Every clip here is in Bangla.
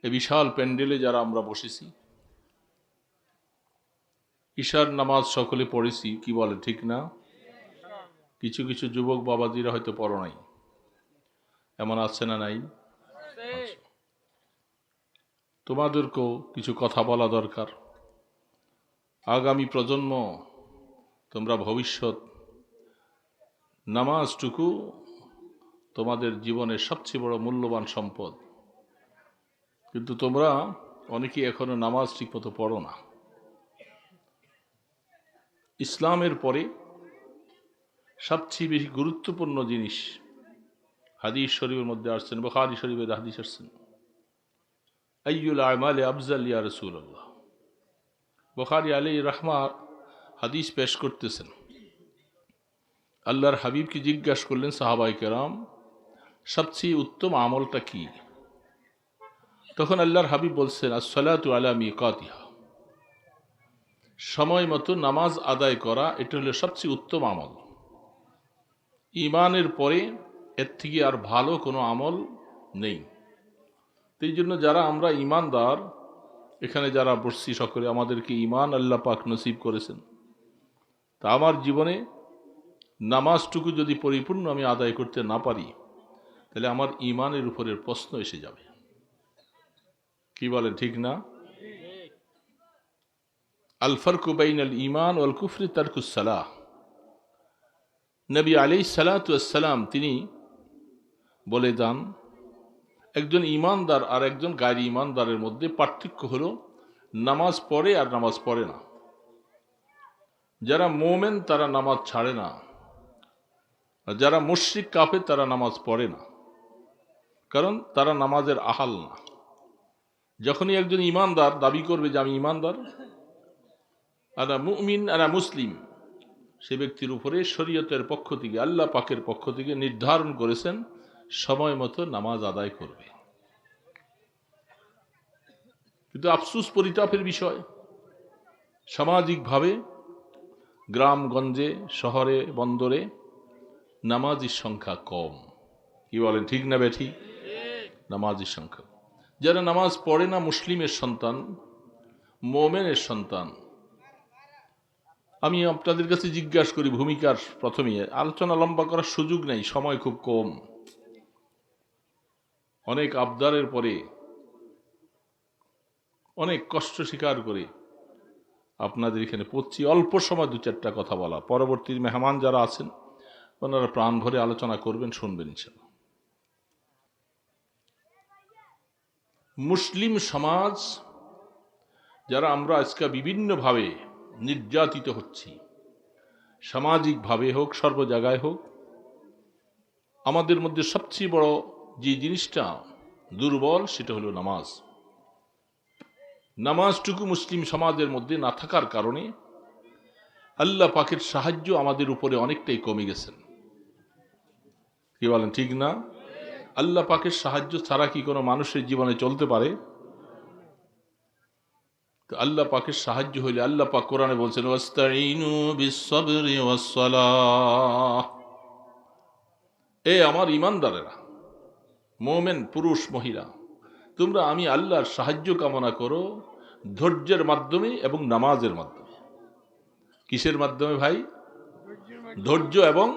এই বিশাল প্যান্ডেলে যারা আমরা বসেছি, ঈশার নামাজ সকলে পড়েছি, কি বলে ঠিক না? কিছু কিছু যুবক বাবাজিরা হয়তো পড়ো নাই, এমন আছে না নাই? তোমাদেরকেও কিছু কথা বলা দরকার। আগামী প্রজন্ম, তোমরা ভবিষ্যৎ, নামাজটুকু তোমাদের জীবনের সবচেয়ে বড় মূল্যবান সম্পদ। কিন্তু তোমরা অনেকেই এখনো নামাজ ঠিকমতো পড়ো না। ইসলামের পরে সবচেয়ে বেশি গুরুত্বপূর্ণ জিনিস হাদিস শরীফের মধ্যে আসছেন, বুখারী শরীফের হাদিস আসছেন, আইয়ুল আমালি আফজাল ইয়া রাসূলুল্লাহ। বুখারী আলাইহি রাহমা হাদিস পেশ করতেছেন, আল্লাহর হাবিবকে জিজ্ঞাসা করলেন সাহাবায়ে কেরাম, সবচেয়ে উত্তম আমলটা কি? তখন আল্লাহর হাবিব বলছেন, আস-সালাতু আলা মিকাতিহা, সময় মতো নামাজ আদায় করা, এটা হলো সবচেয়ে উত্তম আমল। ঈমানের পরে এর থেকে আর ভালো কোনো আমল নেই। এই জন্য যারা আমরা ঈমানদার, এখানে যারা বসছি সকলে, আমাদেরকে ঈমান আল্লাহ পাক নসিব করেছেন। তা আমার জীবনে নামাজটুকু যদি পরিপূর্ণ আমি আদায় করতে না পারি, তাহলে আমার ঈমানের উপরে প্রশ্ন এসে যাবে। কি বলেন ঠিক না? আল ফারকু বাইনাল ঈমান ওয়াল কুফরি তারকুস সালাহ। নবী আলাইহিস সালাতু ওয়াস সালাম তিনি বলে যান, একজন ঈমানদার আর একজন গায়র ঈমানদারের মধ্যে পার্থক্য হলো নামাজ পড়ে আর নামাজ পড়ে না। যারা মোমেন তারা নামাজ ছাড়ে না, আর যারা মুশরিক কাফের তারা নামাজ পড়ে না, কারণ তারা নামাজের আহাল না। যখনই একজন ঈমানদার দাবি করবে যে আমি ঈমানদার, আনা মুমিন আনা মুসলিম, সে ব্যক্তির উপরে শরীয়তের পক্ষ থেকে, আল্লাহ পাকের পক্ষ থেকে নির্ধারণ করেছেন সময় মতো নামাজ আদায় করবে। কিন্তু আফসোস, পরিতাপের বিষয়, সামাজিকভাবে গ্রামগঞ্জে, শহরে, বন্দরে নামাজির সংখ্যা কম। কি বলেন ঠিক না বেঠি? নামাজির সংখ্যা। যারা নামাজ পড়ে না মুসলিমের সন্তান, মোমেনের সন্তান। আমি আপনাদের কাছে জিজ্ঞাসা করি, ভূমিকার প্রথমে আলোচনা লম্বা করার সুযোগ নেই, সময় খুব কম। অনেক আবদারের পরে, অনেক কষ্ট স্বীকার করে আপনাদের এখানে পড়ছি, অল্প সময় দু চারটা কথা বলা। পরবর্তী মেহমান যারা আছেন ওনারা প্রাণ ভরে আলোচনা করবেন, শুনবেন ইনশাআল্লাহ। মুসলিম সমাজ যারা আমরা আজকে বিভিন্নভাবে নির্যাতিত হচ্ছি, সামাজিকভাবে হোক, সর্ব জায়গায় হোক, আমাদের মধ্যে সবচেয়ে বড় যে জিনিসটা দুর্বল সেটা হলো নামাজ। নামাজটুকু মুসলিম সমাজের মধ্যে না থাকার কারণে আল্লাহ পাকের সাহায্য আমাদের উপরে অনেকটাই কমে গেছেন। কি বলেন ঠিক না? আল্লাহ পাকের সাহায্য ছাড়া কি কোনো মানুষের জীবনে চলতে পারে? তো আল্লাহ পাকের সাহায্য হইলে, আল্লাহ পাক কোরআনে বলছেন, ওয়াস্তাঈনু বিস-সাবরি ওয়াস-সালাহ। এ আমার ঈমানদারেরা, মুমিন পুরুষ মহিলা, তোমরা আমি আল্লাহর সাহায্য কামনা করো ধৈর্যের মাধ্যমে এবং নামাজের মাধ্যমে। কিসের মাধ্যমে ভাই? ধৈর্য এবং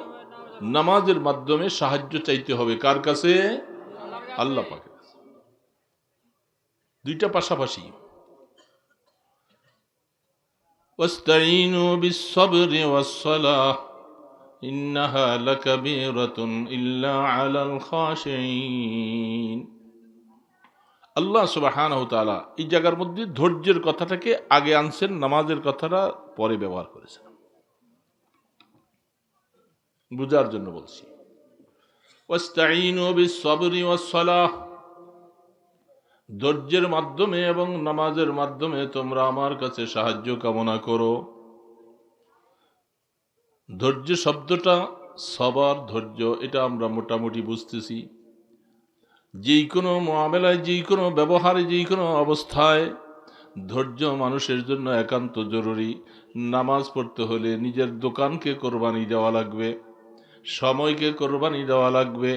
নামাজের মাধ্যমে সাহায্য চাইতে হবে। কার কাছে? আল্লাহ পাকের কাছে। দুইটা পাশাপাশি। ওয়াস্তাঈনু বিস-সাবরি ওয়াস-সালাহ ইন্নাহা লাকাবীরাতুন ইল্লা আলাল খাশিঈন। আল্লাহ সুবহানাহু ওয়া তাআলা এই জায়গার মধ্যে ধৈর্যের কথাটাকে আগে আনছেন, নামাজের কথাটা পরে ব্যবহার করেছেন। বুঝার জন্য বলছি। ওয়াস্তাঈনু বিস-সাবরি ওয়াস-সালাহ, ধৈর্যের মাধ্যমে এবং নামাজের মাধ্যমে তোমরা আমার কাছে সাহায্য কামনা করো। ধৈর্য শব্দটা সবার ধৈর্য, এটা আমরা মোটামুটি বুঝতেছি। যেই কোনো মুআমালায়, যেই কোনো ব্যবহারে, যেই কোনো অবস্থায় ধৈর্য মানুষের জন্য একান্ত জরুরি। নামাজ পড়তে হলে নিজের দোকানকে কোরবানি দেওয়া লাগবে, সময়কে কোরবানি দেওয়া লাগবে,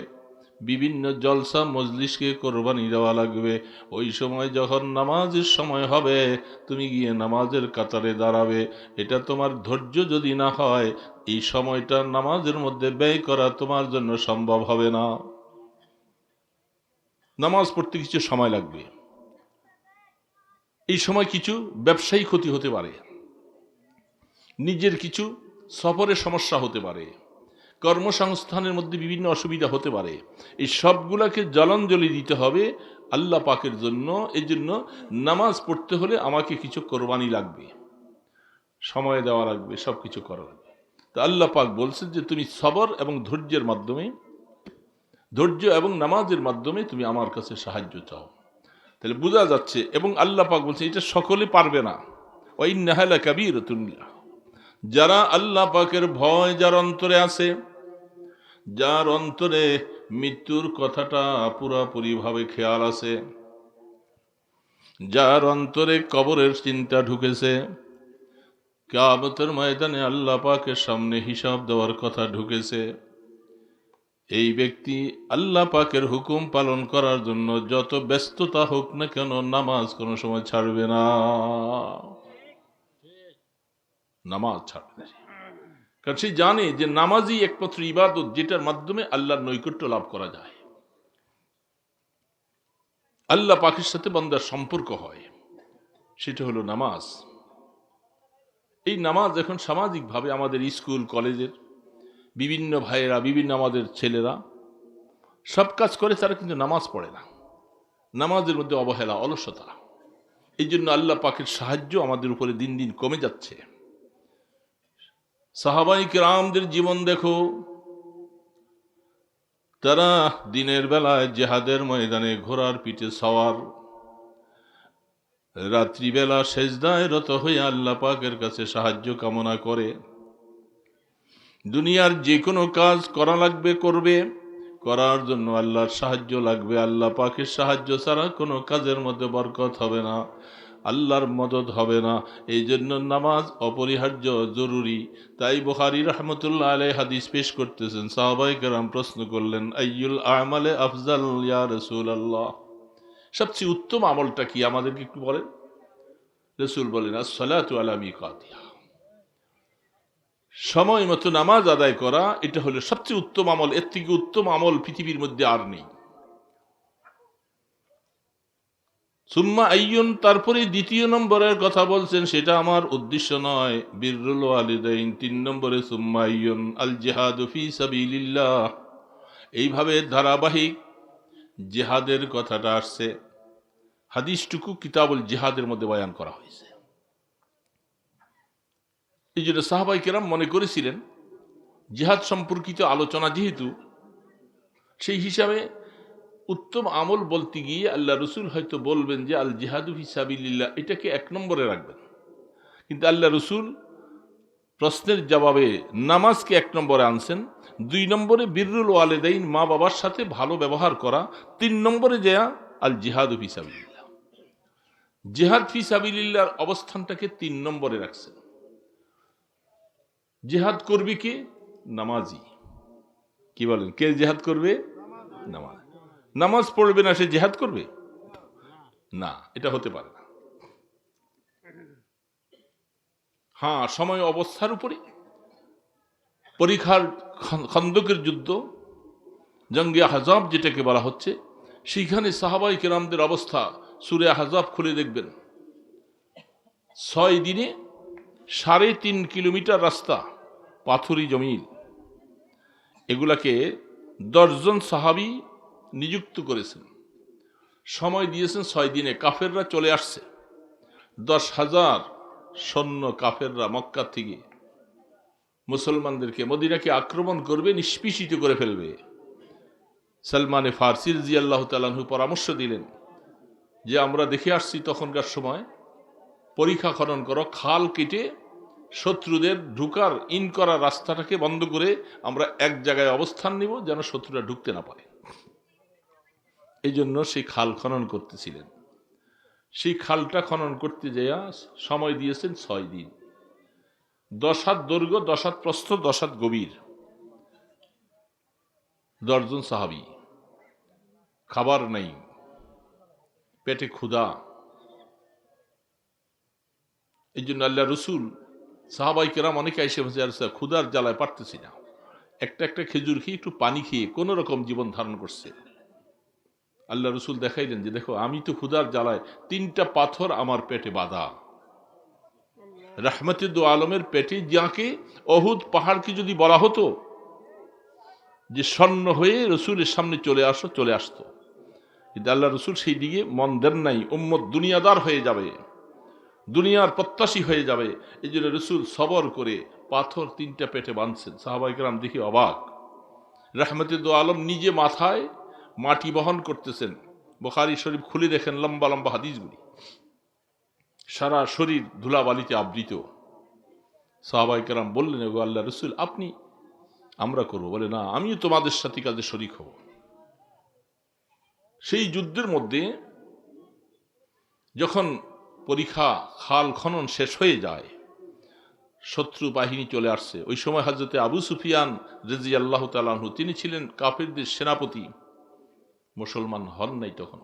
বিভিন্ন জলসা মজলিসকে কোরবানি দেওয়া লাগবে। ওই সময় যখন নামাজের সময় হবে তুমি গিয়ে নামাজের কাতারে দাঁড়াবে। এটা তোমার ধৈর্য যদি না হয় এই সময়টা নামাজের মধ্যে ব্যয় করা তোমার জন্য সম্ভব হবে না। নামাজ পড়তে কিছু সময় লাগবে। এই সময় কিছু ব্যবসায়ী ক্ষতি হতে পারে, নিজের কিছু সফরের সমস্যা হতে পারে, কর্মসংস্থানের মধ্যে বিভিন্ন অসুবিধা হতে পারে। এই সবগুলাকে জলাঞ্জলি দিতে হবে আল্লাহ পাকের জন্য। এই জন্য নামাজ পড়তে হলে আমাকে কিছু কোরবানি লাগবে, সময় দেওয়া লাগবে, সব কিছু করা লাগবে। তো আল্লাহ পাক বলছেন যে তুমি সবর এবং ধৈর্যের মাধ্যমে, ধৈর্য এবং নামাজের মাধ্যমে তুমি আমার কাছে সাহায্য চাও। তাহলে বোঝা যাচ্ছে, এবং আল্লাহ পাক বলছে এটা সকলে পারবে না। ওয়াইন্নাহা লাকাবীরাতুন, যারা আল্লাহ পাকের ভয় যার অন্তরে আছে, যার অন্তরে মৃত্যুর কথাটা পুরাপুরি ভাবে খেয়াল আছে, যার অন্তরে কবরের চিন্তা ঢুকেছে, কিয়ামতের ময়দানে আল্লাহ পাকের সামনে হিসাব দেওয়ার কথা ঢুকেছে, এই ব্যক্তি আল্লাহ পাকের হুকুম পালন করার জন্য যত ব্যস্ততা হোক না কেন নামাজ কোনো সময় ছাড়বে না, নামাজ ছাড়বে না। কারণ সে জানে যে নামাজই একমাত্র ইবাদত যেটার মাধ্যমে আল্লাহর নৈকট্য লাভ করা যায়, আল্লাহ পাকের সাথে বান্দার সম্পর্ক হয়, সেটা হলো নামাজ। এই নামাজ এখন সামাজিকভাবে আমাদের স্কুল কলেজের বিভিন্ন ভাইয়েরা, বিভিন্ন আমাদের ছেলেরা সব কাজ করে, তারা কিন্তু নামাজ পড়ে না। নামাজের মধ্যে অবহেলা, অলসতা। এই জন্য আল্লাহ পাকের সাহায্য আমাদের উপরে দিন দিন কমে যাচ্ছে। সাহাবায়ে কেরামদের জীবন দেখো, তারা দিনের বেলায় জিহাদের ময়দানে ঘোড়ার পিঠে সওয়ার, রাত্রিবেলা সেজদায় রত হয়ে আল্লাহ পাকের কাছে সাহায্য কামনা করে। দুনিয়ার যে কোনো কাজ করা লাগবে, করবে, করার জন্য আল্লাহর সাহায্য লাগবে। আল্লাহ পাকের সাহায্য ছাড়া কোনো কাজের মধ্যে বরকত হবে না, আল্লাহর মদদ হবে না। এই জন্য নামাজ অপরিহার্য, জরুরি। তাই বুখারী রাহমাতুল্লাহ আলাইহি হাদিস পেশ করতেছেন, সাহাবায়ে কেরাম প্রশ্ন করলেন, আইয়ুল আমালে আফজাল ইয়া রাসূলুল্লাহ, সবচেয়ে উত্তম আমলটা কি, আমাদেরকে একটু বলেন। রাসূল বলেন, আস-সালাতু আলা মিকাতিহা, সময় মতো নামাজ আদায় করা, এটা হলো সবচেয়ে উত্তম আমল। এর থেকে উত্তম আমল পৃথিবীর মধ্যে আর নেই। সুম্মা আইয়ুন, তারপরে দ্বিতীয় নম্বরের কথা বলছেন, সেটা আমার উদ্দেশ্য নয়, বিররুল ওয়ালিদাইন। 3 নম্বরে সুম্মা আইয়ুন আল জিহাদু ফি সাবিলিল্লাহ। এইভাবে ধারাবাহিক জিহাদের কথাটা আসছে, হাদিসটুকু কিতাবুল জিহাদের মধ্যে বয়ান করা হয়েছে। এই জন্য সাহাবায়ে কেরাম মনে করেছিলেন জিহাদ সম্পর্কিত আলোচনা যেহেতু, সেই হিসাবে উত্তম আমল বলতে গিয়ে আল্লাহ রসুল হয়তো বলবেন যে আল জিহাদু ফি সাবিলিল্লাহ, এটাকে 1 নম্বরে রাখবেন। কিন্তু আল্লাহ রসুল প্রশ্নের জবাবে নামাজকে 1 নম্বরে আনছেন, 2 নম্বরে বিররুল ওয়ালিদাইন, মা বাবার সাথে ভালো ব্যবহার করা, 3 নম্বরে যেয়া আল জিহাদু ফি সাবিলিল্লাহ। জিহাদ ফি সাবিলিল্লাহর অবস্থানটাকে 3 নম্বরে রাখছেন। জিহাদ করবে কে? নামাজি। কি বলেন, কে জিহাদ করবে? নামাজ। নামাজ পড়বে না সে জিহাদ করবে না, এটা হতে পারে না। হ্যাঁ, সময় অবস্থার উপরে পরীক্ষার, খন্দকের যুদ্ধ, জঙ্গে আহজাব যেটাকে বলা হচ্ছে, সেখানে সাহাবায়ে কেরামদের অবস্থা সূরা আহজাব খুলে দেখবেন। 6 দিনে 3.5 কিলোমিটার রাস্তা পাথুরি জমিন, এগুলাকে 10 জন সাহাবী নিযুক্ত করেছেন, সময় দিয়েছেন 6 দিনে। কাফেররা চলে আসছে, 10,000 সৈন্য কাফেররা মক্কা থেকে মুসলমানদেরকে, মদিনাকে আক্রমণ করবে, নিষ্পিষিত করে ফেলবে। সালমানে ফারসি রাদিয়াল্লাহু তাআলা আনহু পরামর্শ দিলেন যে আমরা দেখে আসছি তখনকার সময়, পরিখা খনন করো, খাল কেটে শত্রুদের ঢুকার, ইন করার রাস্তাটাকে বন্ধ করে আমরা এক জায়গায় অবস্থান নিব যেন শত্রুরা ঢুকতে না পারে। এই জন্য সেই খাল খনন করতেছিলেন। সেই খালটা খনন করতে যাইয়া সময় দিয়েছেন 6 দিন। 10 হাত দৈর্ঘ্য, 10 হাত প্রস্থ, 10 হাত গভীর, 10 জন সাহাবী। খাবার নেই, পেটে ক্ষুধা। এই জন্য আল্লাহ রসুল সাহাবাই কেরাম অনেকে এসে বসে, ক্ষুধার জ্বালায় পারতেছি না, একটা একটা খেজুর খেয়ে একটু পানি খেয়ে কোন রকম জীবন ধারণ করছে। আল্লাহ রসুল দেখাইলেন যে দেখো, আমি তো ক্ষুধার জ্বালায় 3টা পাথর আমার পেটে বাঁধা। রাহমাতে দো আলমের পেটে যাকে অহুদ পাহাড়কে যদি বলা হতো যে স্বর্ণ হয়ে রসুলের সামনে চলে আসতো, কিন্তু আল্লাহ রসুল সেই দিকে মন দেন নাই। উম্মত দুনিয়াদার হয়ে যাবে, দুনিয়ার প্রত্যাশী হয়ে যাবে, এই জন্য রসুল সবর করে পাথর 3টা পেটে বাঁধছেন। সাহাবায়ে কেরাম দেখি অবাক। রাহমাতে দো আলম নিজে মাথায় মাটি বহন করতেছেন। বুখারী শরীফ খুলে দেখেন, লম্বা লম্বা হাদিসগুলি, সারা শরীর ধুলাবালিতে আবৃত। সাহাবায়ে কেরাম বললেন, ওগো আল্লাহ রসুল, আপনি, আমরা করবো? বলে, না, আমিও তোমাদের সাথে কাজে শরীক হব। সেই যুদ্ধের মধ্যে যখন পরীক্ষা খাল খনন শেষ হয়ে যায়, শত্রু বাহিনী চলে আসছে, ওই সময় হযরতে আবু সুফিয়ান রাদিয়াল্লাহু তাআলা আনহু, তিনি ছিলেন কাফেরদের সেনাপতি, মুসলমান হন নাই তখন।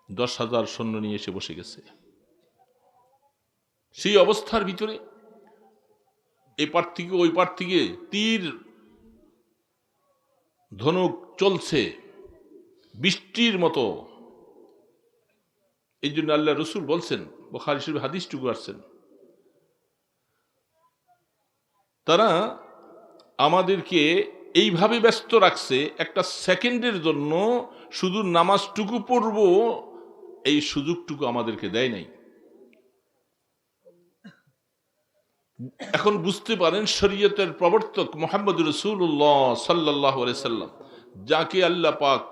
10,000 সৈন্য নিয়ে এসে বসে গেছে। সেই অবস্থার ভিতরে এই পার থেকে ওই পার থেকে তীর ধনুক চলছে বৃষ্টির মতো। এই জন্য আল্লাহ রসুল বলছেন, বুখারী শরীফে হাদিসটুকু আসছেন, তারা আমাদেরকে এইভাবে ব্যস্ত রাখছে, একটা সেকেন্ডের জন্য শুধু নামাজটুকু পড়ব এই সুযোগটুকু আমাদেরকে দেয় নাই। এখন বুঝতে পারেন, শরীয়তের প্রবর্তক মুহাম্মদ রাসূলুল্লাহ সাল্লাল্লাহু আলাইহি সাল্লাম, যাকে আল্লাহ পাক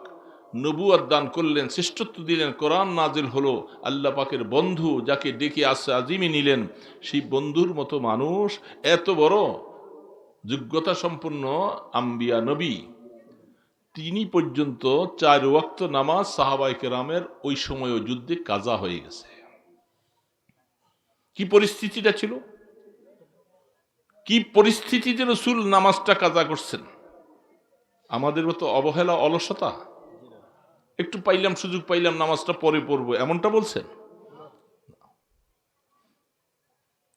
নবুয়ত দান করলেন, শ্রেষ্ঠত্ব দিলেন, কোরআন নাজিল হলো, আল্লাহ পাকের বন্ধু, যাকে ডেকে আসে আজিমে নিলেন, সেই বন্ধুর মতো মানুষ, এত বড় যোগ্যতা সম্পন্ন আম্বিয়া নবী, তিনি পর্যন্ত 4 ওয়াক্ত নামাজ সাহাবায়ে কেরামের ওই সময় যুদ্ধে কাজা হয়ে গেছে। কি পরিস্থিতিটা ছিল, কি পরিস্থিতিতে রাসূল নামাজটা কাজা করছেন। আমাদের মতো অবহেলা, অলসতা, একটু পাইলাম, সুযোগ পাইলাম, নামাজটা পরে পড়বো, এমনটা বলছেন?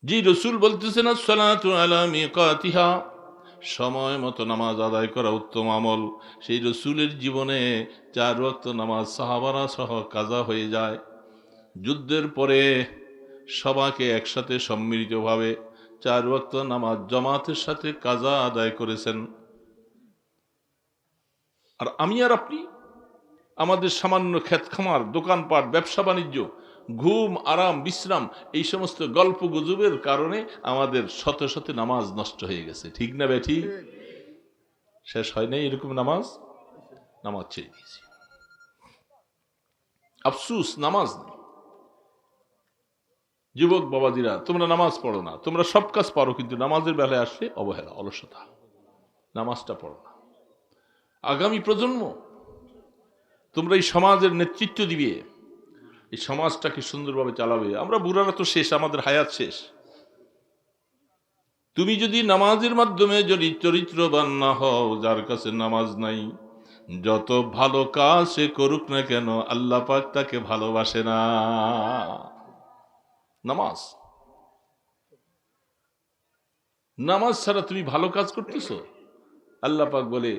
জি, রাসূল বলতেছেন, আসসালাতু আলা মিকাতিহা, সময় মতো নামাজ আদায় করা উত্তম আমল। সেই রাসূলের জীবনে 4 ওয়াক্ত নামাজ সাহাবারা সহ কাজা হয়ে যায়। যুদ্ধের পরে সবাইকে একসাথে সম্মিলিতভাবে 4 ওয়াক্ত নামাজ জামাতের সাথে কাজা আদায় করেছেন। আর আমি আর আপনি আমাদের সামান্য ক্ষেত খামার, দোকানপাট, ব্যবসা বাণিজ্য, ঘুম, আরাম, বিশ্রাম, এই সমস্ত গল্প গুজবের কারণে আমাদের শত শত নামাজ নষ্ট হয়ে গেছে। ঠিক না বেঠি? শেষ হয় নাই এরকম নামাজ ছেড়ে দিয়েছি। আফসুস, নামাজ নেই। যুবক বাবাজিরা, তোমরা নামাজ পড়ো না, তোমরা সব কাজ পারো, কিন্তু নামাজের বেলায় আসলে অবহেলা, অলসতা, নামাজটা পড়ো না। আগামী প্রজন্ম, তোমরা এই সমাজের নেতৃত্ব দিবে, এই সমাজটাকে সুন্দরভাবে চালাবে। আমরা বুড়ারা তো শেষ, আমাদের হায়াত শেষ। তুমি যদি নামাজের মাধ্যমে যদি চরিত্রবান না হও, যার কাছে নামাজ নাই, যত ভালো কাজ সে করুক না কেন, আল্লাহ পাক তাকে ভালোবাসে না। নামাজ ছাড়া তুমি ভালো কাজ করতেছো, আল্লাহ পাক বলে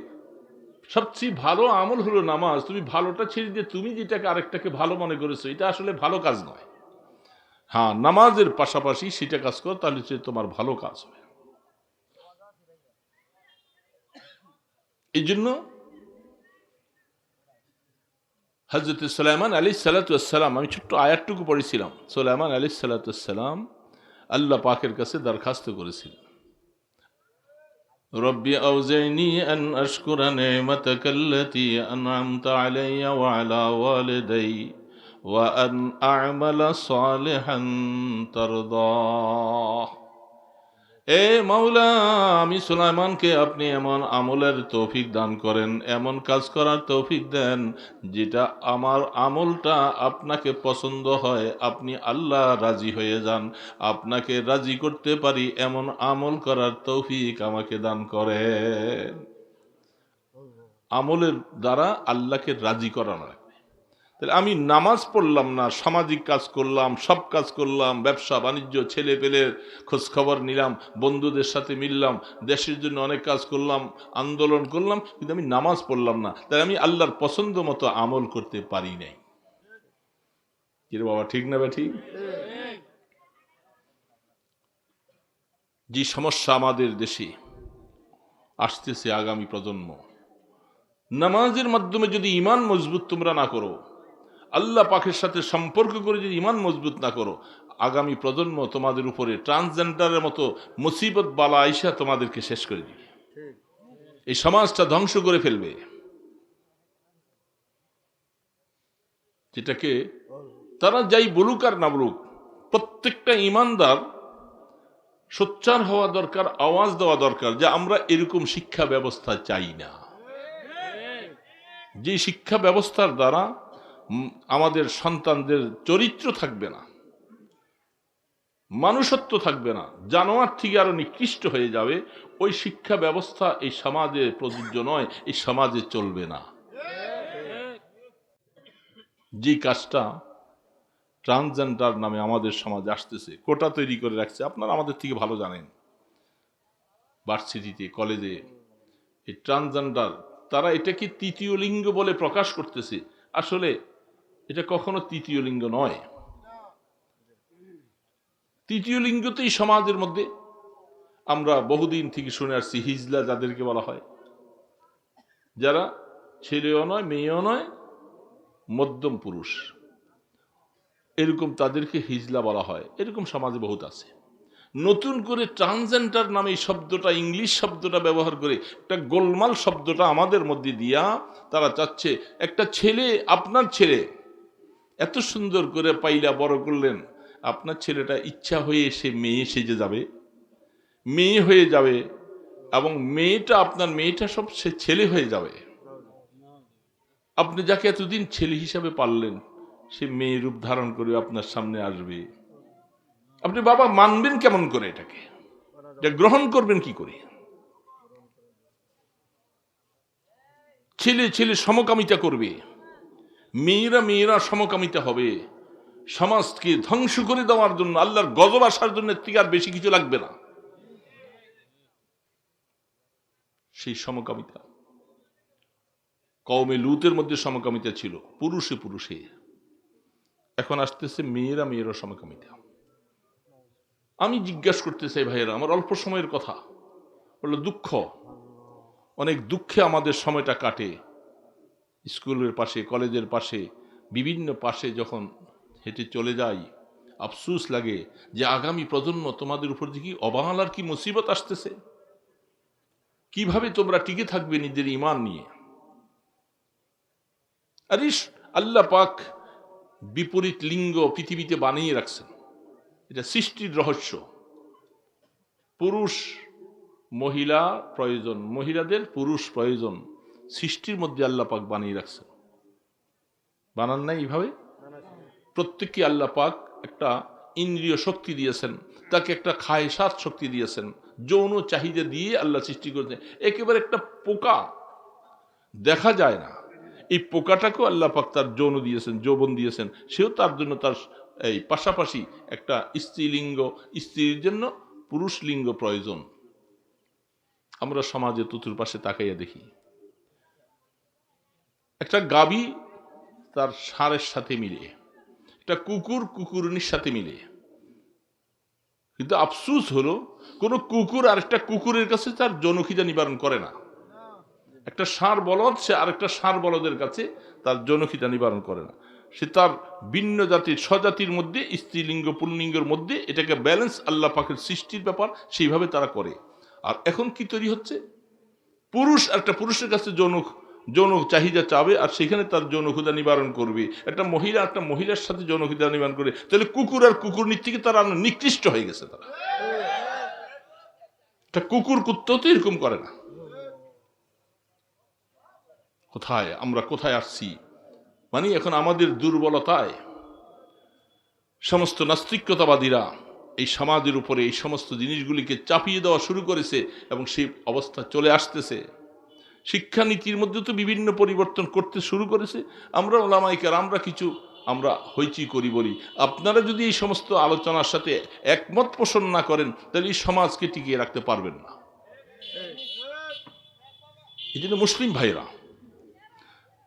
সবচেয়ে ভালো আমল হলো নামাজ। তুমি ভালোটা ছেড়ে দিয়ে তুমি যেটাকে আরেকটাকে ভালো মনে করেছো, এটা আসলে ভালো কাজ নয়। হ্যাঁ, নামাজের পাশাপাশি সেটা কাজ করো, তাহলে তোমার ভালো কাজ হবে। এই জন্য হযরত সুলাইমান আলাইহিসসালাতু ওয়াসসালাম, আমি ছোট্ট আয়াতটুকু পড়েছিলাম, সুলাইমান আলাইহিসসালাতু ওয়াসসালাম আল্লাহ পাকের কাছে দরখাস্ত করেছিলেন, রব্বি আউজিনি আন আশকুরা নি'মাতাকাল্লাতী আন'আমতা আলাইয়া ওয়া আলা ওয়ালিদাই ওয়া আন আ'মালা সালিহান তারদাহ। এ মাওলা, আমি সুলাইমানকে আপনি এমন আমলের তৌফিক দান করেন, এমন কাজ করার তৌফিক দেন যেটা আমার আমলটা আপনাকে পছন্দ হয়, আপনি আল্লাহ রাজি হয়ে যান, আপনাকে রাজি করতে পারি এমন আমল করার তৌফিক আমাকে দান করেন। আমলের দ্বারা আল্লাহকে রাজি করানো লাগবে। তাহলে আমি নামাজ পড়লাম না, সামাজিক কাজ করলাম, সব কাজ করলাম, ব্যবসা বাণিজ্য, ছেলে পেলের খোঁজ খবর নিলাম, বন্ধুদের সাথে মিললাম, দেশের জন্য অনেক কাজ করলাম, আন্দোলন করলাম, কিন্তু আমি নামাজ পড়লাম না, তাই আমি আল্লাহর পছন্দ মতো আমল করতে পারি নাই। কি রে বাবা, ঠিক না বা ঠিক? যে সমস্যা আমাদের দেশে আসতেছে, আগামী প্রজন্ম, নামাজের মাধ্যমে যদি ঈমান মজবুত তোমরা না করো, আল্লাহ পাকের সাথে সম্পর্ক করে যদি ঈমান মজবুত না করো, আগামী প্রজন্ম তোমাদের উপরে ট্রান্সজেন্ডারের মতো মুসিবত বালা আইসা তোমাদেরকে শেষ করে দিবে, এই সমাজটা ধ্বংস করে ফেলবে। যেটাকে তারা যাই বলুক আর না বলুক, প্রত্যেকটা ঈমানদার সোচ্চার হওয়া দরকার, আওয়াজ দেওয়া দরকার যে আমরা এরকম শিক্ষা ব্যবস্থা চাই না। যে শিক্ষা ব্যবস্থার দ্বারা আমাদের সন্তানদের চরিত্র থাকবে না, মানুষত্ব থাকবে না, জানোয়ার থেকে আরো নিকৃষ্ট হয়ে যাবে, ওই শিক্ষা ব্যবস্থা এই সমাজে প্রযোজ্য নয়, এই সমাজে চলবে না। যে কাজটা ট্রান্সজেন্ডার নামে আমাদের সমাজে আসতেছে, কোটা তৈরি করে রাখছে, আপনারা আমাদের থেকে ভালো জানেন, ভার্সিটিতে, কলেজে এই ট্রান্সজেন্ডার, তারা এটাকে তৃতীয় লিঙ্গ বলে প্রকাশ করতেছে। আসলে এটা কখনো তৃতীয় লিঙ্গ নয়। তৃতীয় লিঙ্গতেই সমাজের মধ্যে আমরা বহুদিন থেকে শুনে আসছি, হিজলা যাদেরকে বলা হয়, যারা ছেলেও নয় মেয়েও নয়, মধ্যম পুরুষ, এরকম তাদেরকে হিজলা বলা হয়। এরকম সমাজে বহুত আছে। নতুন করে ট্রান্সজেন্ডার নামে এই শব্দটা, ইংলিশ শব্দটা ব্যবহার করে একটা গোলমাল শব্দটা আমাদের মধ্যে দিয়া তারা চাচ্ছে একটা ছেলে, আপনার ছেলে এত সুন্দর করে পাইলা বড় করলেন, আপনার ছেলেটা ইচ্ছা হয়ে সে মেয়ে সেজে যাবে, মেয়ে হয়ে যাবে, এবং মেয়েটা, আপনার মেয়েটা সব সে ছেলে হয়ে যাবে। আপনি যাকে এতদিন ছেলে হিসাবে পারলেন, সে মেয়ে রূপ ধারণ করে আপনার সামনে আসবে। আপনি বাবা মানবেন কেমন করে? এটাকে গ্রহণ করবেন কি করে? ছেলে ছেলে সমকামিতা করবে, মেয়েরা মেয়েরা সমকামিতা হবে, সমাজকে ধ্বংস করে দেওয়ার জন্য, আল্লাহর গজব আসার জন্য থেকে আর বেশি কিছু লাগবে না। সেই সমকামিতা কওমে লুতের মধ্যে সমকামিতা ছিল, পুরুষে পুরুষে, এখন আসতেছে মেয়েরা মেয়েরা সমকামিতা। আমি জিজ্ঞাসা করতে চাই ভাইয়েরা, আমার অল্প সময়ের কথা, বললো দুঃখ, অনেক দুঃখে আমাদের সময়টা কাটে। স্কুলের পাশে, কলেজের পাশে, বিভিন্ন পাশে যখন হেঁটে চলে যাই, আফসোস লাগে যে আগামী প্রজন্ম তোমাদের উপর দিকে অবহেলার কি মুসিবত আসতেছে। কিভাবে তোমরা টিকে থাকবে নিজের ঈমান নিয়ে? আরে আল্লাহ পাক বিপরীত লিঙ্গ পৃথিবীতে বানিয়ে রাখছেন, এটা সৃষ্টির রহস্য। পুরুষ মহিলা প্রয়োজন, মহিলাদের পুরুষ প্রয়োজন, সৃষ্টির মধ্যে আল্লাহ পাক বানিয়ে রাখছেন। বানান নাই এইভাবে? প্রত্যেককে আল্লাহ পাক একটা ইন্দ্রিয় শক্তি দিয়েছেন, তাকে একটা খায়সাত শক্তি দিয়েছেন, যৌন চাহিদা দিয়ে আল্লাহ সৃষ্টি করেছেন। একেবারে একটা পোকা দেখা যায় না, এই পোকাটাকেও আল্লাহ পাক তার যৌন দিয়েছেন, যৌবন দিয়েছেন, সেও তার জন্য তার এই পাশাপাশি একটা স্ত্রীলিঙ্গ, স্ত্রীর জন্য পুরুষ লিঙ্গ প্রয়োজন। আমরা সমাজে চতুর্পাশে তাকাইয়া দেখি, একটা গাভী তার ষাঁড়ের সাথে মিলে, একটা কুকুর কুকুরনির সাথে মিলে, কিন্তু আফসোস হলো কোনো কুকুর আর একটা কুকুরের কাছে তার যৌনখিদা নিবারণ করে না। একটা ষাঁড় বলদ সে আরেকটা ষাঁড় বলদের কাছে তার যৌনখিদা নিবারণ করে না। সে তার ভিন্ন জাতির, স্বজাতির মধ্যে, স্ত্রীলিঙ্গ পুল্লিঙ্গের মধ্যে এটাকে ব্যালেন্স, আল্লাহ পাকের সৃষ্টির ব্যাপার, সেইভাবে তারা করে। আর এখন কি তৈরি হচ্ছে, পুরুষ একটা পুরুষের কাছে যৌন চাহিদা চাবে, আর সেখানে তার যৌনক্ষুদা নিবারণ করবে। একটা মহিলা একটা মহিলার সাথে যৌনক্ষুদা নিবারণ করে, তাহলে কুকুর আর কুকুরনির থেকে তারা নিকৃষ্ট হয়ে গেছে। তারা একটা কুকুর কুত্তাও তো এরকম করে না। কোথায় আমরা, কোথায় আসছি? মানে এখন আমাদের দুর্বলতায় সমস্ত নাস্তিকতাবাদীরা এই সমাজের উপরে এই সমস্ত জিনিসগুলিকে চাপিয়ে দেওয়া শুরু করেছে, এবং সেই অবস্থা চলে আসতেছে। শিক্ষানীতির মধ্যে তো বিভিন্ন পরিবর্তন করতে শুরু করেছে। আমরা ওলামায়ে কেরাম আমরা হইচই করি বলি। আপনারা যদি এই সমস্ত আলোচনার সাথে একমত পোষণ না করেন তাহলে এই সমাজকে টিকিয়ে রাখতে পারবেন না। এই জন্য মুসলিম ভাইরা,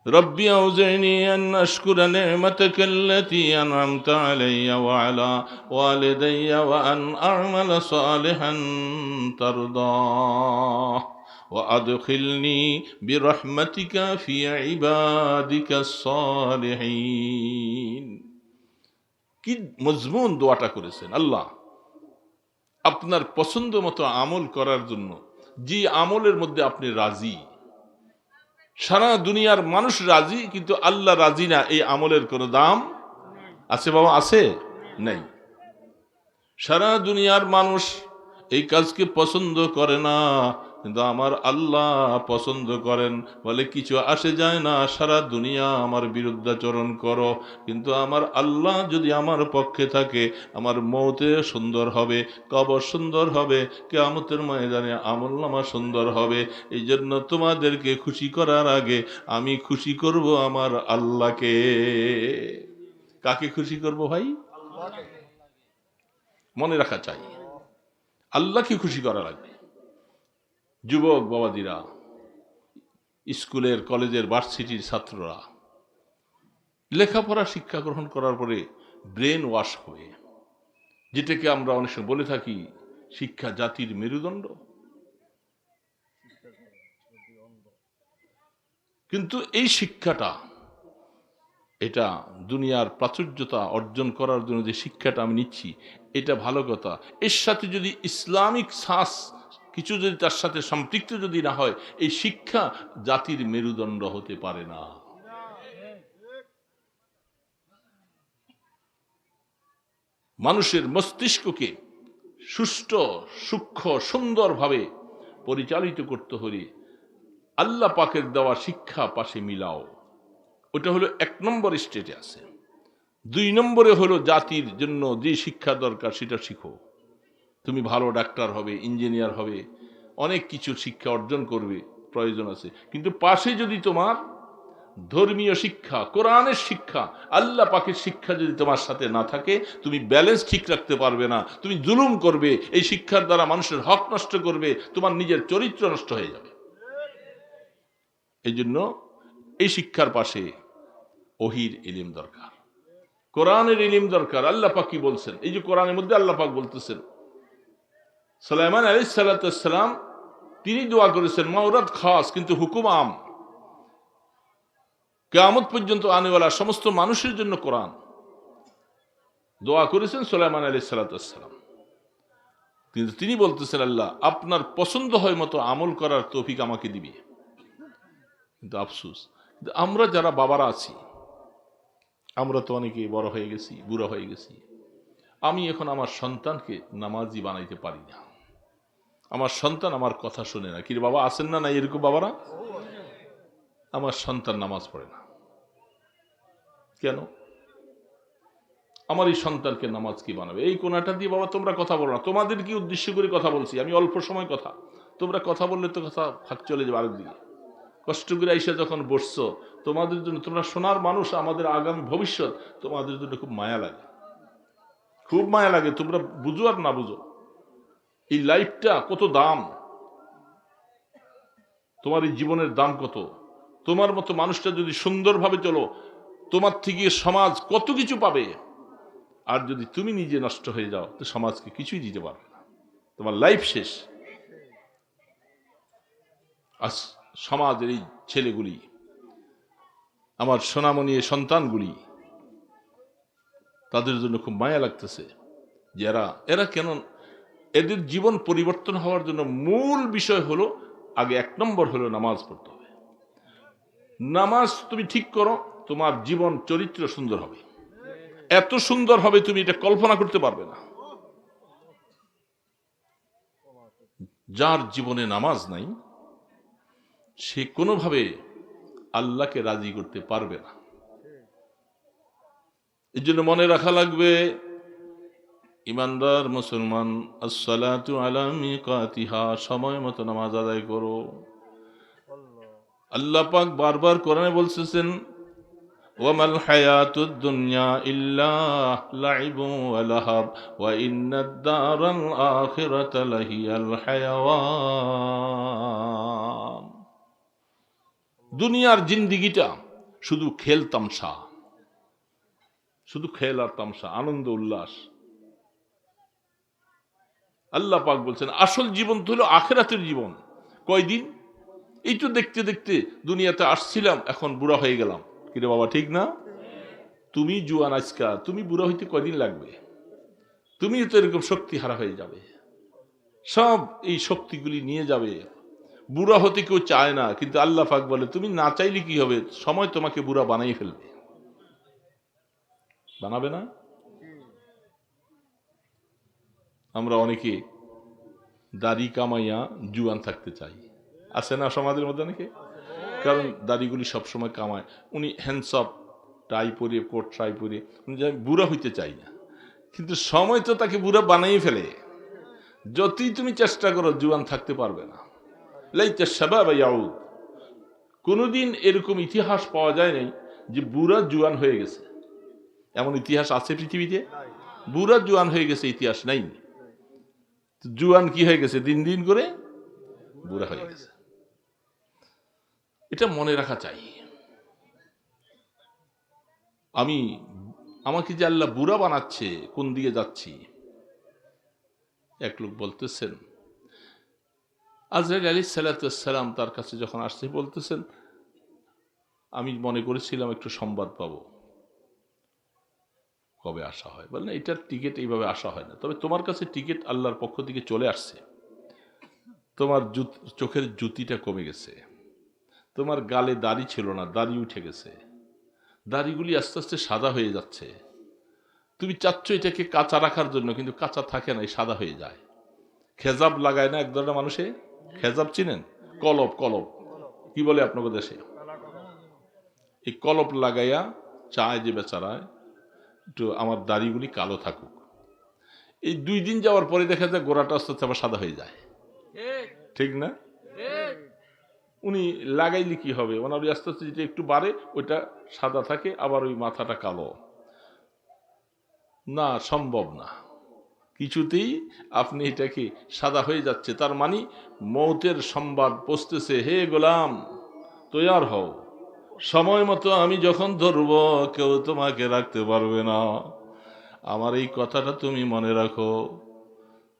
রব্বি আউজিনি আন আশকুরা নি'মাতাকাল্লাতী আন'আমতা আলাইয়া ওয়া আলা ওয়ালিদাইয়া ওয়া আন আ'মালা সালিহান তারদাহ ওয়া আদখিলনি বিরহমাতিকা ফি ইবাদিকাস সালিহিন। কি মজমুন দোয়াটা করেছেন! আল্লাহ, আপনার পছন্দ মতো আমল করার জন্য, যে আমলের মধ্যে আপনি রাজি। সারা দুনিয়ার মানুষ রাজি, কিন্তু আল্লাহ রাজি না, এই আমলের কোনো দাম আছে বাবা? আছে? নাই। সারা দুনিয়ার মানুষ এই কাজকে পছন্দ করে না, কিন্তু আমার আল্লাহ পছন্দ করেন। বলে কিছু আসে যায় না, সারা দুনিয়া আমার বিরুদ্ধাচরণ করো, কিন্তু আমার আল্লাহ যদি আমার পক্ষে থাকে, আমার মৌতে সুন্দর হবে, কবর সুন্দর হবে, কিয়ামতের ময়দানে আমলনামা সুন্দর হবে। এই জন্য তোমাদেরকে খুশি করার আগে আমি খুশি করব আমার আল্লাহকে। কাকে খুশি করব ভাই? মনে রাখা চাই, আল্লাহকে খুশি করা লাগবে। যুবক বাবাজিরা, স্কুলের, কলেজের, ভার্সিটির ছাত্ররা লেখাপড়া শিক্ষা গ্রহণ করার পরে ব্রেন ওয়াশ হয়ে, যেটাকে আমরা অনেক সময় বলে থাকি শিক্ষা জাতির মেরুদণ্ড, কিন্তু এই শিক্ষাটা, এটা দুনিয়ার প্রাচুর্যতা অর্জন করার জন্য যে শিক্ষাটা আমি নিচ্ছি, এটা ভালো কথা। এর সাথে যদি ইসলামিক শ্বাস কিছু যদি তার সাথে সম্পৃক্ত যদি না হয়, এই শিক্ষা জাতির মেরুদণ্ড হতে পারে না। মানুষের মস্তিষ্ককে সুষ্ঠু, সূক্ষ্ম, সুন্দরভাবে পরিচালিত করতে হলে আল্লাহ পাকের দেওয়া শিক্ষা পাশে মিলাও। ওটা হলো 1 নম্বর স্টেজে আছে। 2 নম্বরে হলো জাতির জন্য যে শিক্ষা দরকার সেটা শিখো। তুমি ভালো ডাক্তার হবে, ইঞ্জিনিয়ার হবে, অনেক কিছু শিক্ষা অর্জন করবে, প্রয়োজন আছে। কিন্তু পাশে যদি তোমার ধর্মীয় শিক্ষা, কোরআনের শিক্ষা, আল্লাহ পাকের শিক্ষা যদি তোমার সাথে না থাকে, তুমি ব্যালেন্স ঠিক রাখতে পারবে না। তুমি জুলুম করবে, এই শিক্ষার দ্বারা মানুষের হক নষ্ট করবে, তোমার নিজের চরিত্র নষ্ট হয়ে যাবে। এই জন্য এই শিক্ষার পাশে ওহীর ইলম দরকার, কোরআনের ইলম দরকার। আল্লাহ পাক কি বলছেন? এই যে কোরআনের মধ্যে আল্লাহ পাক বলতেছেন, সুলাইমান আলাইহিস সালাম তিনি দোয়া করেছেন মাওরাত খাস, কিন্তু হুকুম আম, কিয়ামত পর্যন্ত আনেওয়ালা সমস্ত মানুষের জন্য কোরআন। দোয়া করেছেন সুলাইমান আলাইহিস সালাম, কিন্তু তিনি বলতেছেন আল্লাহ আপনার পছন্দ হয় মতো আমল করার তৌফিক আমাকে দিবে। কিন্তু আফসোস, আমরা যারা বাবারা আছি, আমরা তো অনেকে বড় হয়ে গেছি, বুড়া হয়ে গেছি। আমি এখন আমার সন্তানকে নামাজি বানাইতে পারি না। আমার সন্তান আমার কথা শুনে না। কি রে বাবা, আছেন না? না এরকম বাবারা? আমার সন্তান নামাজ পড়ে না কেন? আমার এই সন্তানকে নামাজ কি বানাবে? এই কোনাটা দিয়ে বাবা তোমরা কথা বলো না। তোমাদের কি উদ্দেশ্য করে কথা বলছি? আমি অল্প সময় কথা, তোমরা কথা বললে তো কথা ফাঁক চলে যাবে আরেক দিকে। কষ্ট করে আইসা যখন বসছো, তোমাদের জন্য, তোমরা সোনার মানুষ, আমাদের আগামী ভবিষ্যৎ, তোমাদের জন্য খুব মায়া লাগে, খুব মায়া লাগে। তোমরা বুঝো আর না বুঝো, এই লাইফটা কত দাম, তোমার এই জীবনের দাম কত। তোমার মতো মানুষটা যদি সুন্দরভাবে চলো, তোমার থেকে সমাজ কত কিছু পাবে। আর যদি তুমি নিজে নষ্ট হয়ে যাও, তো সমাজকে কিছুই দিতে পারবে না, তোমার লাইফ শেষ। আজ সমাজের এই ছেলেগুলি, আমার সোনামণি সন্তানগুলি, তাদের জন্য খুব মায়া লাগতেছে যে এরা কেন, এদের জীবন পরিবর্তন হওয়ার জন্য মূল বিষয় হলো, আগে 1 নম্বর হলো নামাজ পড়তে হবে। নামাজ তুমি ঠিক করো, তোমার জীবন চরিত্র সুন্দর হবে, এত সুন্দর হবে তুমি এটা কল্পনা করতে পারবে না। যার জীবনে নামাজ নাই, সে কোনোভাবে আল্লাহকে রাজি করতে পারবে না। এই জন্য মনে রাখা লাগবে, ইমানদার মুসলমান, আসসালাতু আলা মিকাতিহা, সময় মতো নামাজ আদায় করো। আল্লাহ পাক বারবার কোরআনে বলতেছেন, ওয়ামাল হায়াতুদ দুনিয়া ইল্লা লাইবুন ওয়া লাহাব ওয়া ইন্নাদ দারাল আখিরাতা লাহিয়াল হায়াওয়ান। দুনিয়ার জিন্দিগিটা শুধু খেল তামসা, শুধু খেল আর তামসা, আনন্দ উল্লাস। আল্লাহ পাক বলছেন আসল জীবন তো হলো আখিরাতের জীবন। কয়দিন? এই তো দেখতে দেখতে দুনিয়াতে আসছিলাম, এখন বুড়া হয়ে গেলাম। কিরে বাবা, ঠিক না? তুমি জুয়ান আজকা, তুমি বুড়া হইতে কয়দিন লাগবে? তুমি তো এরকম শক্তি হারা হয়ে যাবে, সব এই শক্তিগুলি নিয়ে যাবে। বুড়া হতে কেউ চায় না, কিন্তু আল্লাহ পাক বলে তুমি না চাইলে কি হবে, সময় তোমাকে বুড়া বানাই ফেলবে। বানাবে না? আমরা অনেকে দাড়ি কামাইয়া জুয়ান থাকতে চাই, আছে না সমাজের মধ্যে অনেকে? কারণ দাড়িগুলি সবসময় কামায়। উনি হ্যান্ডসঅপ টাই পরে, কোট টাই পরে, উনি বুড়া হইতে চাই না, কিন্তু সময় তো তাকে বুড়া বানাই ফেলে। যতই তুমি চেষ্টা করো জুয়ান থাকতে পারবে না। লাইতা শাবাব ইয়াউদ, কোনোদিন এরকম ইতিহাস পাওয়া যায় নাই যে বুড়া জুয়ান হয়ে গেছে। এমন ইতিহাস আছে পৃথিবীতে? বুড়া জুয়ান হয়ে গেছে ইতিহাস নাই। জুয়ান কি হয়ে গেছে? দিন দিন করে বুড়া হয়ে গেছে। এটা মনে রাখা চাই। আমাকে যে আল্লাহ বুড়া বানাচ্ছে, কোন দিকে যাচ্ছি? এক লোক বলতেছেন, আজরাইল আলাইহিস সালাম তার কাছে যখন আসছে বলতেছেন, আমি মনে করেছিলাম একটু সংবাদ পাবো, কবে আসা হয়। বলেন এটার টিকিট এইভাবে আসা হয় না, তবে তোমার কাছে টিকিট আল্লাহর পক্ষ থেকে চলে আসছে। তোমার চোখের জ্যোতিটা কমে গেছে, তোমার গালে দাড়ি ছিল না, দাড়ি উঠে গেছে, দাড়িগুলি আস্তে আস্তে সাদা হয়ে যাচ্ছে। তুমি চাচ্ছ এটাকে কাঁচা রাখার জন্য, কিন্তু কাঁচা থাকে না, সাদা হয়ে যায়। খেজাব লাগায় না এক ধরনের মানুষে? খেজাব চিনেন? কলপ, কলপ কি বলে আপনাদের দেশে? এই কলপ লাগাইয়া চায় যে বেচারায় একটু আমার দাড়িগুলি কালো থাকুক। এই 2 দিন যাওয়ার পরে দেখা যায় গোড়াটা আস্তে আস্তে আবার সাদা হয়ে যায়, ঠিক না? উনি লাগাইলে কি হবে, ওনার আস্তে আস্তে যেটা একটু বাড়ে ওইটা সাদা থাকে, আবার ওই মাথাটা কালো। না, সম্ভব না কিছুতেই। আপনি এটাকে সাদা হয়ে যাচ্ছে, তার মানে মৌতের সংবাদ পৌঁছতেছে, হে গোলাম তৈয়ার হও, সময় মতো আমি যখন ধরব কেউ তোমাকে রাখতে পারবে না। আমার এই কথাটা তুমি মনে রাখো,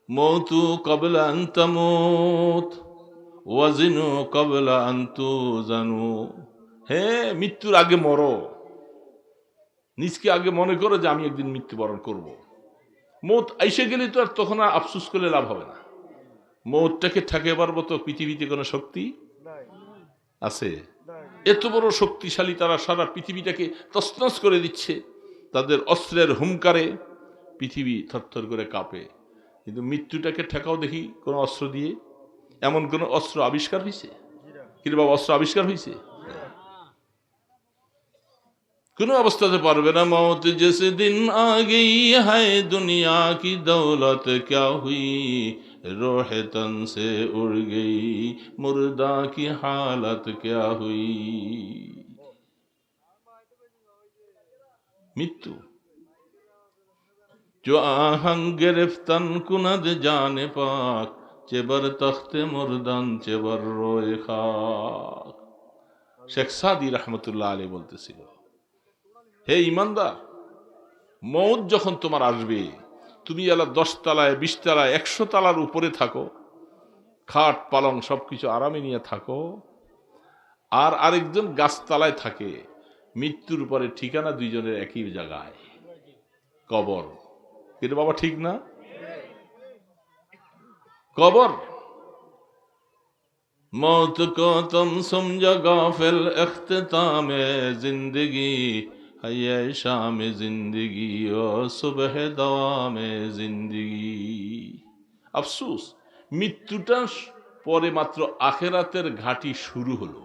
মৌতু কবলা আন তামুত ওয়াজিনু কবলা আন তুজানু। হে মৃত্যুর আগে মরো, নিজকে আগে মনে করো যে আমি একদিন মৃত্যুবরণ করব। মৌত আইসে গেলে তো আর তখন আর আফসুস করলে লাভ হবে না। মৌতটাকে ঠেকাবার মতো পৃথিবীতে কোনো শক্তি আছে? এত বড় শক্তিশালী, তারা সারা পৃথিবীটাকে তছনছ করে দিচ্ছে, তাদের অস্ত্রের হুঙ্কারে পৃথিবী থরথর করে কাঁপে। কিন্তু মৃত্যুটাকে ঠেকাও দেখি কোন অস্ত্র দিয়ে? এমন কোন অস্ত্র আবিষ্কার হয়েছে? কিন্তু বাবা, অস্ত্র আবিষ্কার হয়েছে? কোন অবস্থাতে পারবে না। মৌত জেসে দিন আ গই হায় দুনিয়া কি দৌলত ক্যা হুই, রোহে তন সে উড় গই মুর্দা কি হালত ক্যা হুই। মৃত্যু जो आहंग गिरफ्तन कुनद जाने पाक, চেবার তখতে মুরদান চেবার রোয়ে খাক। শেখ সাদি রহমতুল্লাহ আলী বলতেছিল, হে ইমানদার, মৌত যখন তোমার আসবে, তুমি এলা 10 তলায় 20 তলায় 100 তলার উপরে থাকো, খাট পালং সবকিছু আরামে নিয়ে থাকো, আর আরেকজন গাছতলায় থাকে, মৃত্যুর পরে ঠিকানা দুইজনের একই জায়গায়, কবর। কিন্তু বাবা, ঠিক না? কবর। मौत को तुम समझो गाफिल इख्तिताम जिंदगी है ये शाम जिंदगी और सुबह दवाम जिंदगी। আফসোস, মৃত্যুটা পরে মাত্র আখেরাতের ঘাটি শুরু হলো।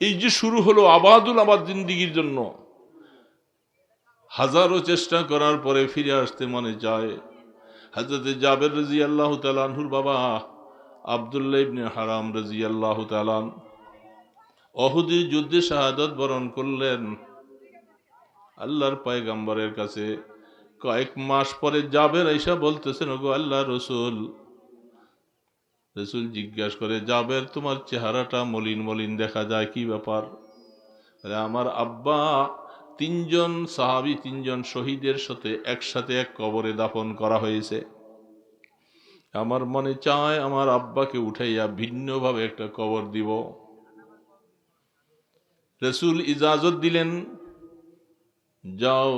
এই যে শুরু হলো আবাদুল আবাদ জিন্দিগির জন্য, হাজারো চেষ্টা করার পরে ফিরে আসতে মনে চায়। হযরত জাবের রাদিয়াল্লাহু তাআলা আনহুর বাবা আব্দুল্লাহ ইবনে হারাম রাদিয়াল্লাহু তাআলা অহুদের যুদ্ধে শাহাদাত বরণ করলেন। আল্লাহর পয়গম্বরের কাছে কয়েক মাস পরে জাবের আইসা বলতেছেন, ওগো আল্লাহ রসুল। রসুল জিজ্ঞাসা করে, জাবের তোমার চেহারাটা মলিন মলিন দেখা যায়, কি ব্যাপার? আমার আব্বা তিনজন সাহাবী, তিনজন শহীদের সাথে একসাথে এক কবরে দাফন করা হয়েছে। আমার মনে চায় আমার আব্বাকে উঠাইয়া ভিন্নভাবে একটা কবর দিব। রসুল ইজাজত দিলেন, যাও।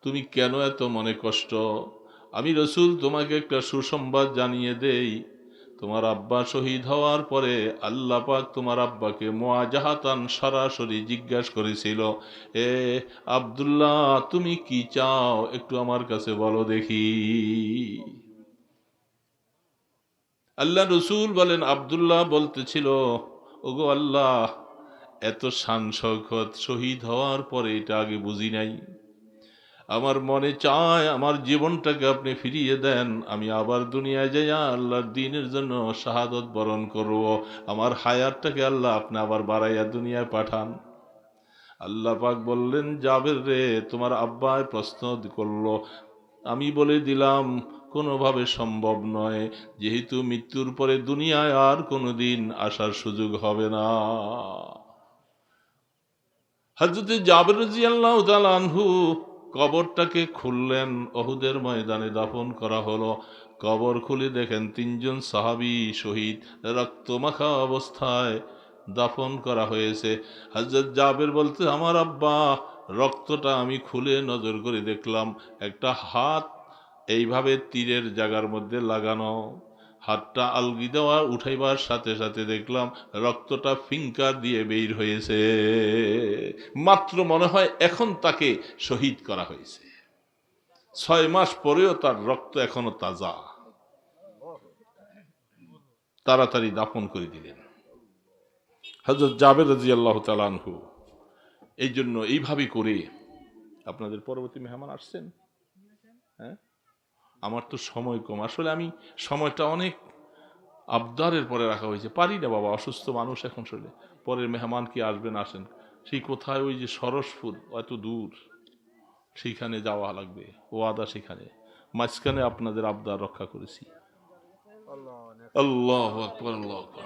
তুমি কেন এত মনে কষ্ট? আমি রসুল তোমাকে একটা সুসংবাদ জানিয়ে দেই, তোমার আব্বা শহীদ হওয়ার পরে আল্লাহ পাক তোমার আব্বাকে মুআজাহাতান সরাসরি জিজ্ঞাসা করেছিল, এ আব্দুল্লাহ, তুমি কি চাও একটু আমার কাছে বলো দেখি। আল্লাহ রসুল বলেন, আব্দুল্লাহ বলতেছিল, ওগো আল্লাহ, এত শান শওকত শহীদ হওয়ার পরে এটা আগে বুঝি নাই। আমার মনে চায় আমার জীবনটাকে আপনি ফিরিয়ে দেন, আমি আবার দুনিয়ায় যাইয়া আল্লাহর দ্বীনের জন্য শাহাদত বরণ করব। আমার হায়াতটাকে আল্লাহ আপনি আবার বাড়াইয়া দুনিয়ায় পাঠান। আল্লাহ পাক বললেন, জাবের রে, তোমার আব্বায় প্রশ্ন করলো, আমি বলে দিলাম কোনোভাবে সম্ভব নয়, যেহেতু মৃত্যুর পরে দুনিয়ায় আর কোনোদিন আসার সুযোগ হবে না। হযরত জাবের রাদিয়াল্লাহু তাআলা আনহু কবরটাকে খুললেন, উহুদের ময়দানে দাফন করা হলো। কবর খুলে দেখেন তিনজন সাহাবী শহীদ, রক্তমাখা অবস্থায় দাফন করা হয়েছে। হযরত জাবের বলতে, আমার আব্বা, রক্তটা আমি খুলে নজর করে দেখলাম একটা হাত এইভাবে তীরের জায়গার মধ্যে লাগানো। হাতটা আলগি দেওয়া উঠাইবার সাথে সাথে দেখলাম রক্তটা ফিঙ্কার দিয়ে বের হয়েছে। মাত্র মনে হয় এখন তাকে শহীদ করা হয়েছে। 6 মাস পরেও তার রক্ত এখনো তাজা। তাড়াতাড়ি দাফন করে দিলেন হযরত জাবের রাদিয়াল্লাহু তাআলা আনহু। এই জন্য এইভাবে করে আপনাদের পরবর্তী মেহমান আসছেন। হ্যাঁ, আমার তো সময় কম, আসলে আমি সময়টা অনেক আবদারের পরে রাখা হয়েছে, পারি না বাবা, অসুস্থ মানুষ এখন শরীরে। পরের মেহমান কি আসবেন, আসেন। সেই কোথায় ওই যে সরসপুর, এত দূর, সেইখানে যাওয়া লাগবে, ওয়াদা সেখানে। মাঝখানে আপনাদের আবদার রক্ষা করেছি। আল্লাহু আকবার, আল্লাহু আকবার।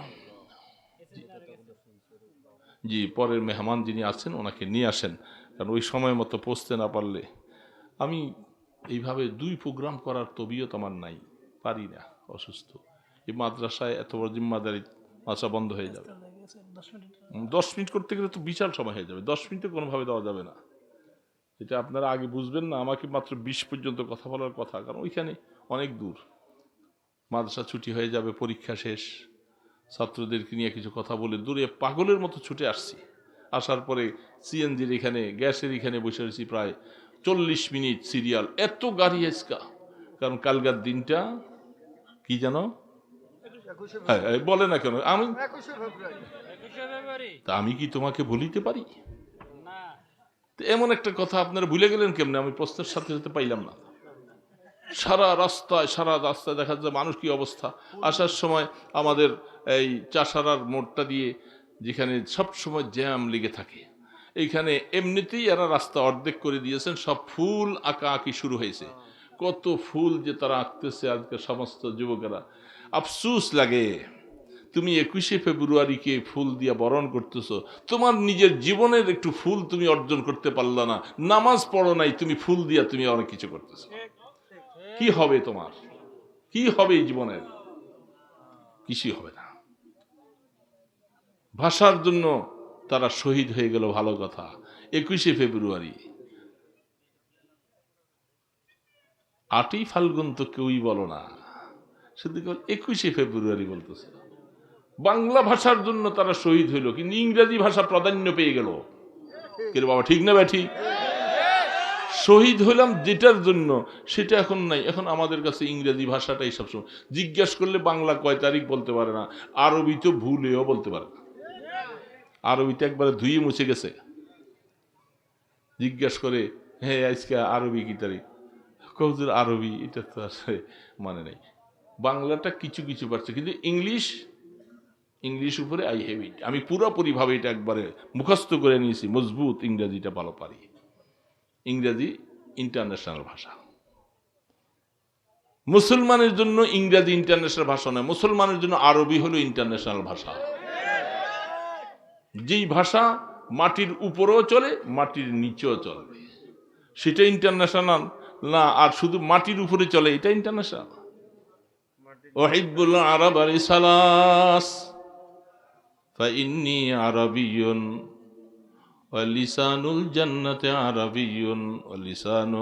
জি, পরের মেহমান যিনি আছেন ওনাকে নিয়ে আসেন, কারণ ওই সময় মতো পৌঁছতে না পারলে আমি এইভাবে 2 প্রোগ্রাম করার তবিয়ত আমার নাই, পারি না, অসুস্থ। এই মাদ্রাসায় এত বড় জিম্মাদারি, মাদ্রাসা বন্ধ হয়ে যাবে। 10 মিনিট করতে গেলে তো বিশাল সময় হয়ে যাবে, 10 মিনিটে কোনোভাবে দেওয়া যাবে না। এটা আপনারা আগে বুঝবেন না, আমাকে মাত্র 20 পর্যন্ত কথা বলার কথা, কারণ ওইখানে অনেক দূর। মাদ্রাসা ছুটি হয়ে যাবে, পরীক্ষা শেষ, ছাত্রদেরকে নিয়ে কিছু কথা বলে দূরে পাগলের মতো ছুটে আসছি। আসার পরে সিএনজির এখানে, গ্যাসের এখানে বসে রয়েছি প্রায় 40 মিনিট সিরিয়াল, এত গাড়ি আজকা। কারণ কালকার দিনটা কি জানো, বলে না কেন, আমি কি তোমাকে ভুলিতে পারি? এমন একটা কথা আপনারা ভুলে গেলেন কেমনে, আমি প্রশ্নের সাথে সাথে পাইলাম না। সারা রাস্তায় দেখা যায় মানুষ কি অবস্থা। আসার সময় আমাদের এই চাষারার মোড়টা দিয়ে, যেখানে সব সময় জ্যাম লেগে থাকে, এইখানে এমনিতেই এরা রাস্তা অর্ধেক করে দিয়েছেন, সব ফুল আঁকা আঁকি শুরু হয়েছে। কত ফুল যে তারা আঁকতেছে আজকে সমস্ত যুবকেরা। আফসুস লাগে, তুমি 21শে ফেব্রুয়ারিকে ফুল দিয়ে বরণ করতেছো, তোমার নিজের জীবনের একটু ফুল তুমি অর্জন করতে পারলা না, নামাজ পড়ো নাই, তুমি ফুল দিয়া তুমি অনেক কিছু করতেছো। কি হবে তোমার, কি হবে এই জীবনের? কিছুই হবে না। ভাষার জন্য তারা শহীদ হয়ে গেল, ভালো কথা। 21শে ফেব্রুয়ারি, 8ই ফাল্গুন তো কেউই বলো না, শুধু 21শে ফেব্রুয়ারি বলতেছে। বাংলা ভাষার জন্য তারা শহীদ হইল, কিন্তু ইংরেজি ভাষা প্রাধান্য পেয়ে গেল। কিন্তু বাবা ঠিক না ঠিক? শহীদ হইলাম যেটার জন্য সেটা এখন নাই, এখন আমাদের কাছে ইংরেজি ভাষাটাই সবসময়। জিজ্ঞাসা করলে বাংলা কয় তারিখ বলতে পারে না, আরবি তো ভুলেও বলতে পারে না। আরবিতে একবারে ধুয়ে মুছে গেছে। জিজ্ঞাসা করে, হ্যাঁ আজকে আরবি কি তারিখ? কৌজুর আরবি এটা তো আসলে মানে নেই। বাংলাটা কিছু কিছু পারছে, কিন্তু ইংলিশ ইংলিশ উপরে আই হ্যাভ ইট, আমি পুরোপুরিভাবে এটা একবারে মুখস্থ করে নিয়েছি, মজবুত ইংরেজিটা ভালো পারি। ইংরেজি ইন্টারন্যাশনাল ভাষা। মুসলমানের জন্য ইংরেজি ইন্টারন্যাশনাল ভাষা নয়, মুসলমানের জন্য আরবি হলো ইন্টারন্যাশনাল ভাষা। যেই ভাষা মাটির উপরেও চলে, মাটির নিচেও চলবে, সেটা ইন্টারন্যাশনাল না। আর শুধু মাটির উপরে চলে, এটা ইন্টারন্যাশনাল। ওহিব্বুল আরব আলিসালাস ফাইন্নী আরাবিয়ুন ওয়া লিসানুল জান্নাতি আরাবিয়ুন ওয়া লিসানু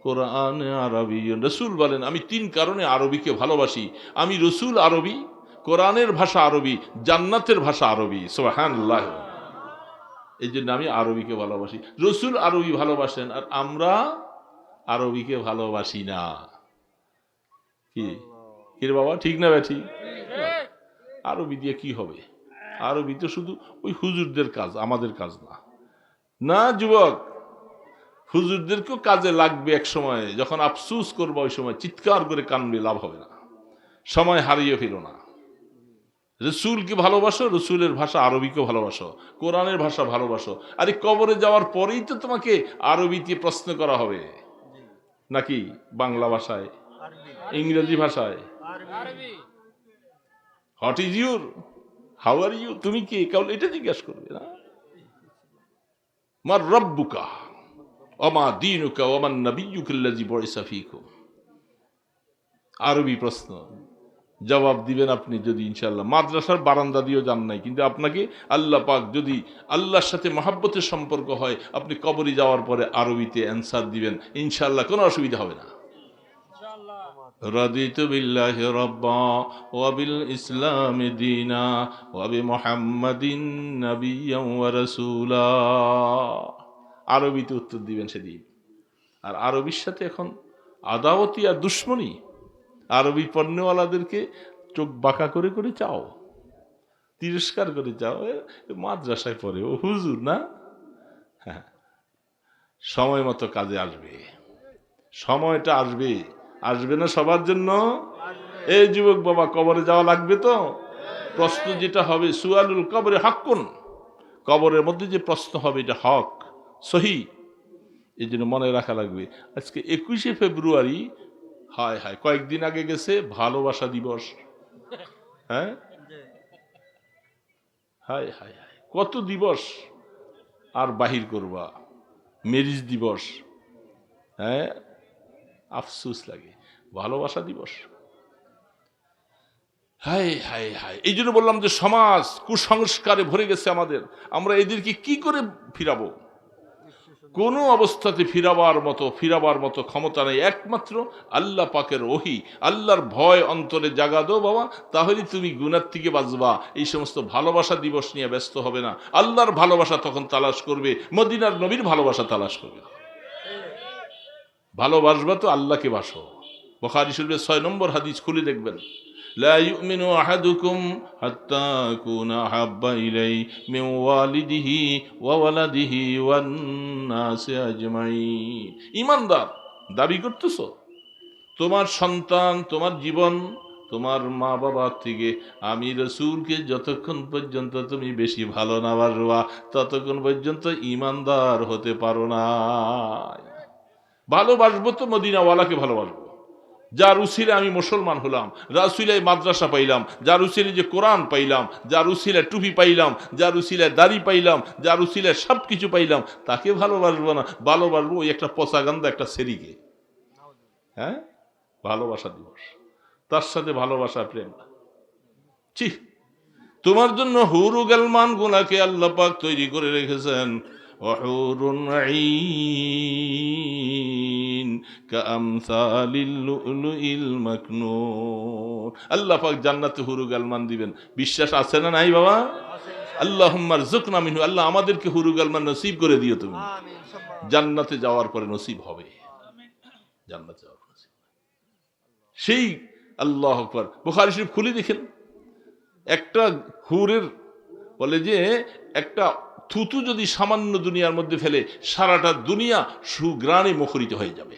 কোরআন আরবিয়ুন। রাসূল বলেন, আমি 3 কারণে আরবিকে ভালোবাসি। আমি রাসূল আরবি, কোরআনের ভাষা আরবি, জান্নাতের ভাষা আরবি। সুবহানাল্লাহ। এই জন্য আমি আরবিকে ভালোবাসি। রাসূল আরবি ভালোবাসেন, আর আমরা আরবিকে ভালোবাসি না। কি রে বাবা, ঠিক না ঠিক? আরবি দিয়ে কি হবে? আরবি তো শুধু ওই হুজুরদের কাজ, আমাদের কাজ না। না যুবক, হুজুরদেরকেও কাজে লাগবে এক সময়, যখন আফসুস করবো ওই সময় চিৎকার করে কানবে, লাভ হবে না। সময় হারিয়ে ফেলো না। রসুলকে ভালোবাসো, রসুলের ভাষা আরবিকে ভালোবাসো, কোরআনের ভাষা ভালোবাসো। আরে কবরে যাওয়ার পরেই তো তোমাকে আরবিতে প্রশ্ন করা হবে, নাকি বাংলা ভাষায়, ইংরেজি ভাষায়? What is your, how are you, তুমি কে, কেবল এটা জিজ্ঞাসা করবে না। মার রব্বুকা ওমা দীনুকা ওমান নবিয়্যুকাল্লাযী বুইসা ফীকুম। আরবি প্রশ্ন, জবাব দিবেন আপনি যদি ইনশাআল্লাহ মাদ্রাসার বারান্দা দিয়েও যান নাই, কিন্তু আপনাকে আল্লাহ পাক যদি আল্লাহর সাথে মহব্বতের সম্পর্ক হয়, আপনি কবরে যাওয়ার পরে আরবিতে অ্যান্সার দিবেন ইনশাআল্লাহ, কোনো অসুবিধা হবে না। রাদিতু বিল্লাহি রাব্বা ওয়া বিল ইসলামি দীনা ওয়া বিমুহাম্মাদিন নাবিয়্যান ওয়া রাসূলা। আরবিতে উত্তর দিবেন সেদিন। আর আরবির সাথে এখন আদাওয়াতি আর দুশ্মনী। আরবি পণ্যওয়ালাদেরকে চোখ বাঁকা করে করে চাও, তিরস্কার করে চাও, মাদ্রাসায় পড়ে, ও হুজুর না। হ্যাঁ, সময় মতো কাজে আসবে, সময়টা আসবে। আসবে না সবার জন্য? এই যুবক বাবা, কবরে যাওয়া লাগবে তো। প্রশ্ন যেটা হবে, সুআলুল কবরে হাক্কুন, কবরের মধ্যে যে প্রশ্ন হবে এটা হক, সহি। এই জন্য মনে রাখা লাগবে। আজকে 21শে ফেব্রুয়ারি, হায় হায়, কয়েকদিন আগে গেছে ভালোবাসা দিবস। হ্যাঁ, হায় হায় হায়, কত দিবস আর বাহির করবা। মেরিজ দিবস, হ্যাঁ, আফসোস লাগে, ভালোবাসা দিবস। হায় হায় হায়। এই জন্য বললাম যে সমাজ কুসংস্কারে ভরে গেছে আমাদের, আমরা এদেরকে কি করে ফিরাবো? কোনো অবস্থাতে ফিরাবার মতো ক্ষমতা নেই। একমাত্র আল্লাহ পাকের ওহী, আল্লাহর ভয় অন্তরে জাগা দো বাবা, তাহলে তুমি গুনার থেকে বাঁচবা। এই সমস্ত ভালোবাসা দিবস নিয়ে ব্যস্ত হবে না। আল্লাহর ভালোবাসা তখন তালাশ করবে, মদিনার নবীর ভালোবাসা তালাশ করবে। ভালোবাসবা তো আল্লাহকে বাসো। বুখারী শরীফের 6 নম্বর হাদিস খুলে দেখবেন, লা ইউমিনু আহাদুকুম হাত্তা আকুনা আহাব্বা ইলাইহি মিন ওয়ালিদিহি ওয়া ওয়ালাদিহি ওয়ান নাসি আজমাইন। ঈমানদার দাবি করতেছো, তোমার সন্তান, তোমার জীবন, তোমার মা বাবার থেকে আমি রাসূলকে যতক্ষণ পর্যন্ত তুমি বেশি ভালো না বাসবা, ততক্ষণ পর্যন্ত ঈমানদার হতে পারো না। ভালোবাসবো তো মদিনাওয়ালাকে ভালোবাসবো, যার উসিলে আমি মুসলমান হলাম, যার উসিলায় মাদ্রাসা পাইলাম, যার উসিলে যে কোরআন পাইলাম, যার উসিলায় টুপি পাইলাম, যার উসিলায় দাড়ি পাইলাম, যার উসিলায় সব কিছু পাইলাম, তাকে ভালোবাসবো না। ভালোবাসবো ওই একটা পচাগান্দা, একটা সেরিকে। হ্যাঁ, ভালোবাসা দিবস, তার সাথে ভালোবাসা প্রেম না। ছি, তোমার জন্য হুরু গালমান গুনাকে আল্লাহ পাক তৈরি করে রেখেছেন। ওহুরুন আইন কামসালিল লুলুইল মাকনুন। আল্লাহ পাক জান্নাতে হুরু গালমান দিবেন। বিশ্বাস আছে না নাই বাবা? আল্লাহুম্মা রযুকনা মিনহু। আল্লাহ আমাদেরকে হুরু গালমান নসিব করে দিও তুমি। জান্নাতে যাওয়ার পরে নসিব হবে, জান্নাতে যাওয়ার পরে সেই আল্লাহু আকবার। বুখারী শরীফ খুলে দেখেন, একটা হুরের বলে যে একটা থুতু যদি সামান্য দুনিয়ার মধ্যে ফেলে, সারাটা দুনিয়া সুগ্রাণে মুখরিত হয়ে যাবে।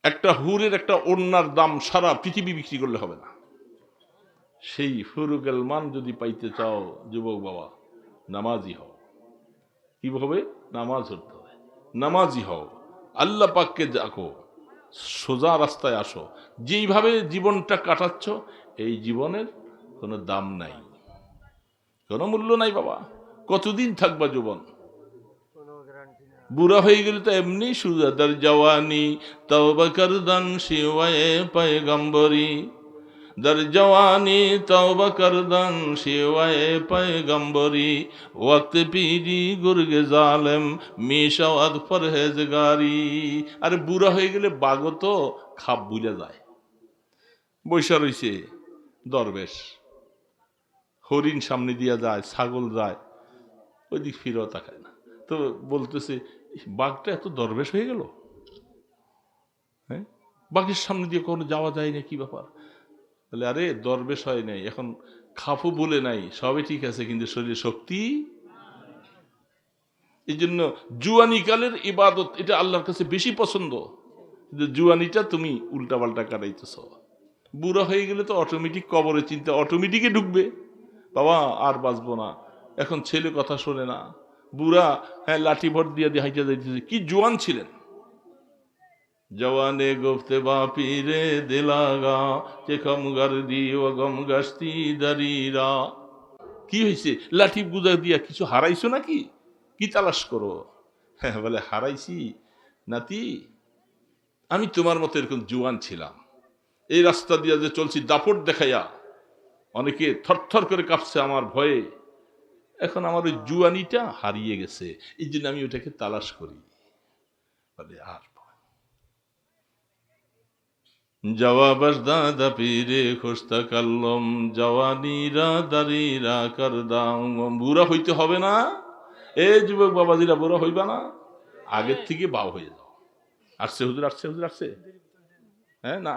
একটা হুরের একটা ওড়নার দাম সারা পৃথিবী বিক্রি করলে হবে না। সেই ফুরুকাল মান যদি পাইতে চাও যুবক বাবা, নামাজি হও। কি হবে? নামাজ পড়তে হবে, নামাজি হও, আল্লাহ পাককে ডাকো, সোজা রাস্তায় আসো। যেইভাবে জীবনটা কাটাচ্ছ, এই জীবনের কোনো দাম নাই, কোনো মূল্য নাই বাবা। কতদিন থাকবা জীবন? বুড়া হয়ে গেলে তো এমনি সুজাদার জওয়ানি তওবা করদান শিওয়ে পয়গম্বরি, দর জওয়ানি তওবা করদান শিওয়ে পয়গম্বরি, ওয়াক্ত পীরি গুরগে জালেম মিশাওয়াদ পরহেজগারি। আরে বুড়া হয়ে গেলে বাগো তো খাপ বুঝা যায়। বৈশা রইছে দরবেশ, হরিণ সামনে দিয়া যায়, ছাগল যায়, ওই দিক ফিরেও তাকায় না। তো বলতেছে বাঘটা এত দরবেশ হয়ে গেল, হ্যাঁ, বাঘের সামনে দিয়ে কোনো যাওয়া যায় না, কি ব্যাপার? বলে আরে দরবেশ হয় নাই, এখন খাপও বলে নাই, সবই ঠিক আছে, কিন্তু শরীরে শক্তি। এই জন্য জুয়ানি কালের ইবাদত এটা আল্লাহর কাছে বেশি পছন্দ। জুয়ানিটা তুমি উল্টা পাল্টা কাটাইতেছ। বুড়া হয়ে গেলে তো অটোমেটিক কবরে চিন্তা অটোমেটিকই ঢুকবে, বাবা আর বাঁচবো না, এখন ছেলে কথা শোনে না, বুড়া, হ্যাঁ লাঠি ভর দিয়ে হাইটা যাইতেছে। কি জোয়ান ছিলেন! জওয়ানে গুফতে বাপিরে দিলাগা চেখম গারদি ও গম গাস্তি দারিরা। কি হয়েছে? লাঠি গুজা দিয়া কিছু হারাইছো নাকি? কি তালাশ করো? হ্যাঁ বলে হারাইছি নাতি, আমি তোমার মতো এরকম জোয়ান ছিলাম, এই রাস্তা দিয়া যে চলছি দাপট দেখাইয়া অনেকে থরথর করে কাঁপছে আমার ভয়ে, এখন আমার ওই জুয়ানিটা হারিয়ে গেছে, এই জন্য আমি ওটাকে তালাশ করি। বলে আর জওয়াবাস দাদা পীরে খোস্তা কাল্লম জওয়ানিরা দারিরা করদাম। বুড়া হইতে হবে না, এ যুবক বাবাজিরা বুড়া হইবা না, আগের থেকে বাও হয়ে যাও। আসছে হুজুর, আসছে হুজুর, আসছে, হ্যাঁ না